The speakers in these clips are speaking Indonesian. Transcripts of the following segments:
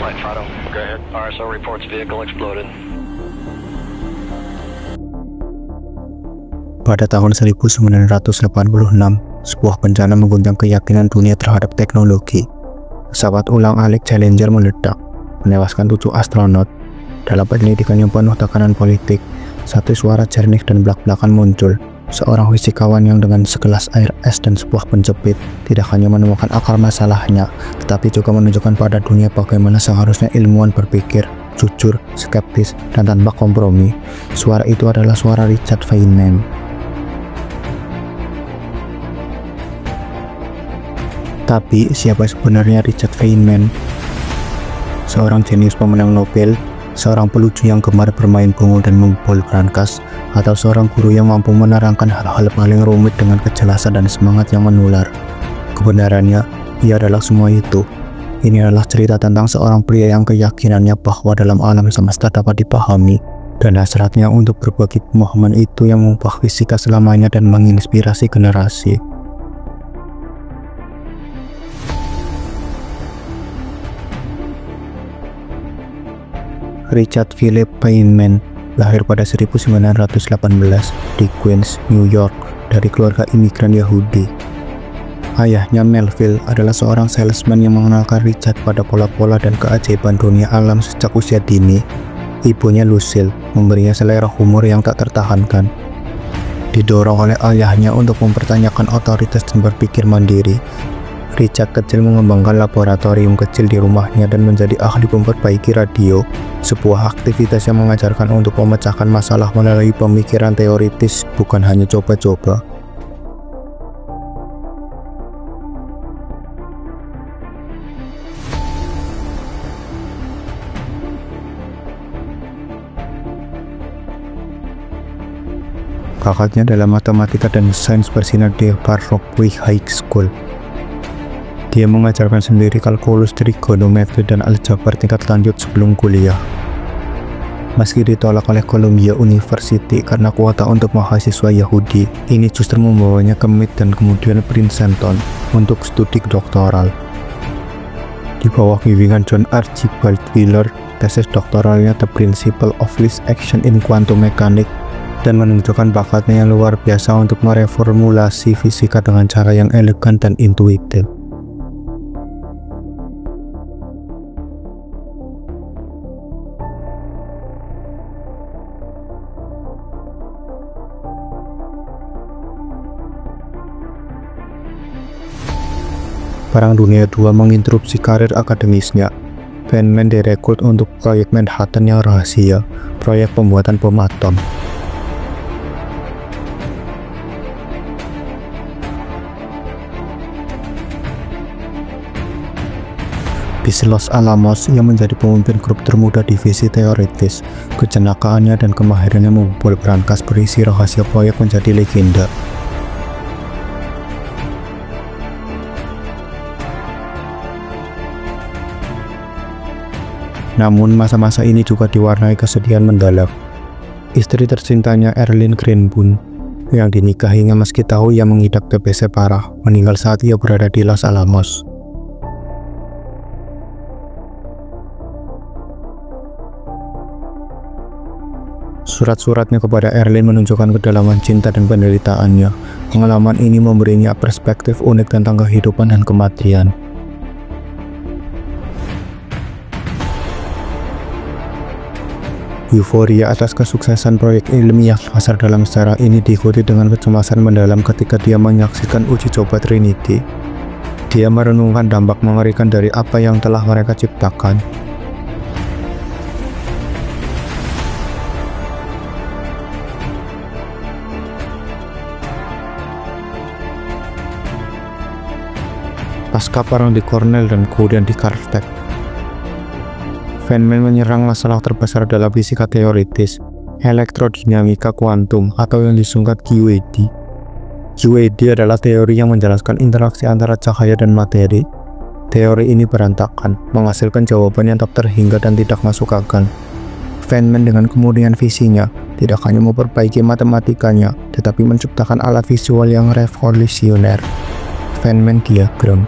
Flight Fido, go ahead. RSO reports vehicle exploded. Pada tahun 1986, sebuah bencana mengguncang keyakinan dunia terhadap teknologi. Pesawat ulang-alik Challenger meledak, menewaskan 7 astronot. Dalam penyelidikan yang penuh tekanan politik, satu suara jernih dan belak-belakan muncul. Seorang fisikawan yang dengan segelas air es dan sebuah penjepit tidak hanya menemukan akar masalahnya, tetapi juga menunjukkan pada dunia bagaimana seharusnya ilmuwan berpikir, jujur, skeptis, dan tanpa kompromi. Suara itu adalah suara Richard Feynman. Tapi siapa sebenarnya Richard Feynman? Seorang jenius pemenang Nobel, seorang pelucu yang gemar bermain bunga dan membobol brankas, atau seorang guru yang mampu menerangkan hal-hal paling rumit dengan kejelasan dan semangat yang menular? Kebenarannya, ia adalah semua itu. Ini adalah cerita tentang seorang pria yang keyakinannya bahwa dalam alam semesta dapat dipahami, dan hasratnya untuk berbagi pemahaman itu yang mengubah fisika selamanya dan menginspirasi generasi. Richard Philip Feynman lahir pada 1918 di Queens, New York, dari keluarga imigran Yahudi. Ayahnya Melville adalah seorang salesman yang mengenalkan Richard pada pola-pola dan keajaiban dunia alam sejak usia dini. Ibunya Lucille memberinya selera humor yang tak tertahankan. Didorong oleh ayahnya untuk mempertanyakan otoritas dan berpikir mandiri, Richard kecil mengembangkan laboratorium kecil di rumahnya dan menjadi ahli memperbaiki radio, sebuah aktivitas yang mengajarkan untuk memecahkan masalah melalui pemikiran teoritis, bukan hanya coba-coba. Bakatnya dalam matematika dan sains bersinar di Barroquay High School. Dia mengajarkan sendiri kalkulus, trigonometri, dan aljabar tingkat lanjut sebelum kuliah. Meski ditolak oleh Columbia University karena kuota untuk mahasiswa Yahudi, ini justru membawanya ke MIT dan kemudian Princeton untuk studi doktoral. Di bawah bimbingan John Archibald Wheeler, tesis doktoralnya The Principle of Least Action in Quantum Mechanics, dan menunjukkan bakatnya yang luar biasa untuk mereformulasi fisika dengan cara yang elegan dan intuitif. Perang Dunia II menginterupsi karir akademisnya. Feynman direkrut untuk proyek Manhattan yang rahasia, proyek pembuatan bom atom. Di Los Alamos, ia menjadi pemimpin grup termuda divisi teoritis. Kejenakaannya dan kemahirannya membobol brankas berisi rahasia proyek menjadi legenda. Namun masa-masa ini juga diwarnai kesedihan mendalam. Istri tercintanya Erlyn Greenbun, yang dinikahinya meski tahu ia mengidap TBC parah, meninggal saat ia berada di Los Alamos. Surat-suratnya kepada Erlyn menunjukkan kedalaman cinta dan penderitaannya. Pengalaman ini memberinya perspektif unik tentang kehidupan dan kematian. Euforia atas kesuksesan proyek ilmiah besar dalam sejarah ini diikuti dengan kecemasan mendalam ketika dia menyaksikan uji coba Trinity. Dia merenungkan dampak mengerikan dari apa yang telah mereka ciptakan. Pasca perang di Cornell dan kemudian di Caltech, Feynman menyerang masalah terbesar dalam fisika teoritis, elektrodinamika kuantum atau yang disingkat QED. QED adalah teori yang menjelaskan interaksi antara cahaya dan materi. Teori ini berantakan, menghasilkan jawaban yang tak terhingga dan tidak masuk akal. Feynman dengan kemurnian visinya tidak hanya memperbaiki matematikanya, tetapi menciptakan alat visual yang revolusioner, Feynman diagram.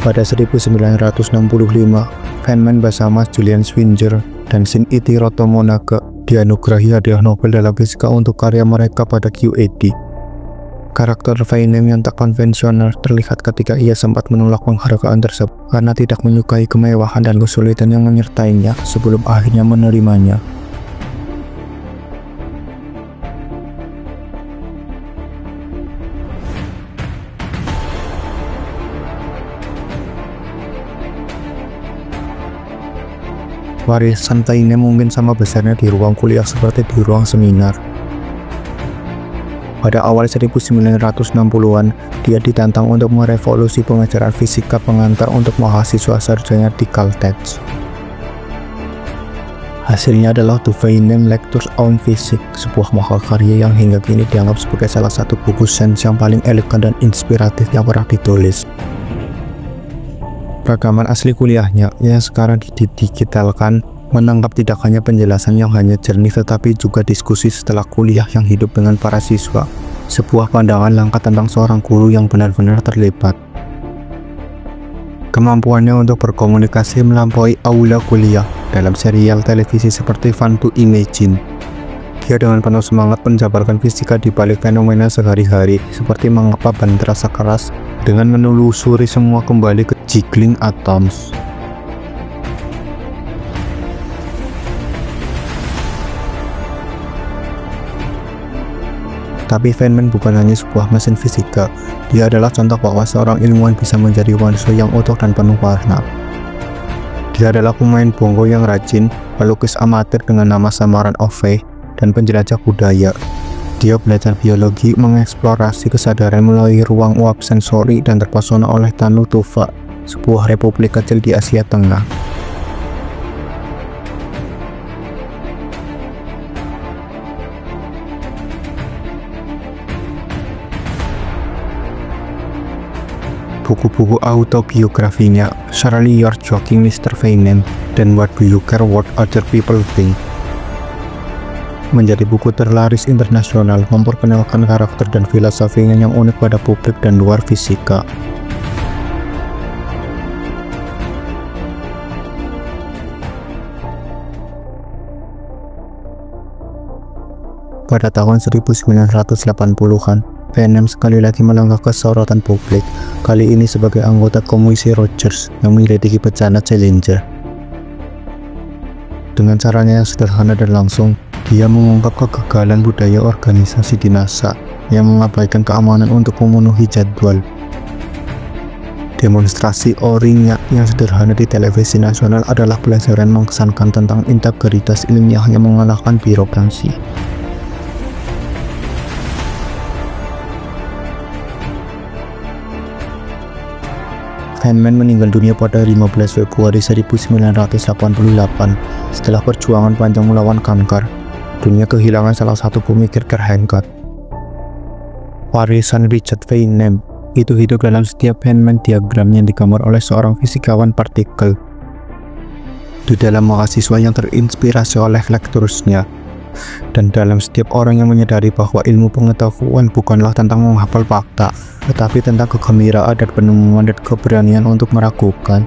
Pada 1965, Feynman bersama Julian Schwinger dan Shinichiro Tomonaga dianugerahi hadiah Nobel dalam fisika untuk karya mereka pada QED. Karakter Feynman yang tak konvensional terlihat ketika ia sempat menolak penghargaan tersebut karena tidak menyukai kemewahan dan kesulitan yang menyertainya sebelum akhirnya menerimanya. Warisan Feynman mungkin sama besarnya di ruang kuliah seperti di ruang seminar. Pada awal 1960-an, dia ditantang untuk merevolusi pengajaran fisika pengantar untuk mahasiswa sarjana di Caltech. Hasilnya adalah The Feynman Lectures on Physics, sebuah mahakarya yang hingga kini dianggap sebagai salah satu buku sains yang paling elegan dan inspiratif yang pernah ditulis. Rekaman asli kuliahnya yang sekarang didigitalkan menangkap tidak hanya penjelasan yang hanya jernih tetapi juga diskusi setelah kuliah yang hidup dengan para siswa, sebuah pandangan langka tentang seorang guru yang benar-benar terlibat. Kemampuannya untuk berkomunikasi melampaui aula kuliah dalam serial televisi seperti Fun to Imagine. Dia dengan penuh semangat menjabarkan fisika di balik fenomena sehari-hari seperti mengapa ban terasa keras dengan menelusuri semua kembali ke jiggling atoms. Tapi Feynman bukan hanya sebuah mesin fisika, dia adalah contoh bahwa seorang ilmuwan bisa menjadi manusia yang utuh dan penuh warna. Dia adalah pemain bongo yang rajin, pelukis amatir dengan nama samaran Ove, dan penjelajah budaya. Dia belajar biologi, mengeksplorasi kesadaran melalui ruang uap sensori dan terpesona oleh Tanu Tuva, sebuah republik kecil di Asia Tengah. Buku-buku autobiografinya, Surely You're Joking Mr. Feynman, dan What Do You Care What Other People Think, menjadi buku terlaris internasional, memperkenalkan karakter dan filosofinya yang unik pada publik dan luar fisika. Pada tahun 1980-an, Feynman sekali lagi melangkah ke sorotan publik, kali ini sebagai anggota Komisi Rogers yang menyelidiki bencana Challenger. Dengan caranya yang sederhana dan langsung, dia mengungkap kegagalan budaya organisasi di NASA yang mengabaikan keamanan untuk memenuhi jadwal. Demonstrasi O-ringnya yang sederhana di televisi nasional adalah pelajaran mengesankan tentang integritas ilmiah yang mengalahkan birokrasi. Feynman meninggal dunia pada 15 Februari 1988 setelah perjuangan panjang melawan kanker. Dunia kehilangan salah satu pemikir terhebat. Warisan Richard Feynman itu hidup dalam setiap Feynman diagram yang digambar oleh seorang fisikawan partikel. Di dalam mahasiswa yang terinspirasi oleh lekturusnya, dan dalam setiap orang yang menyadari bahwa ilmu pengetahuan bukanlah tentang menghafal fakta, tetapi tentang kegembiraan dan penemuan dan keberanian untuk meragukan.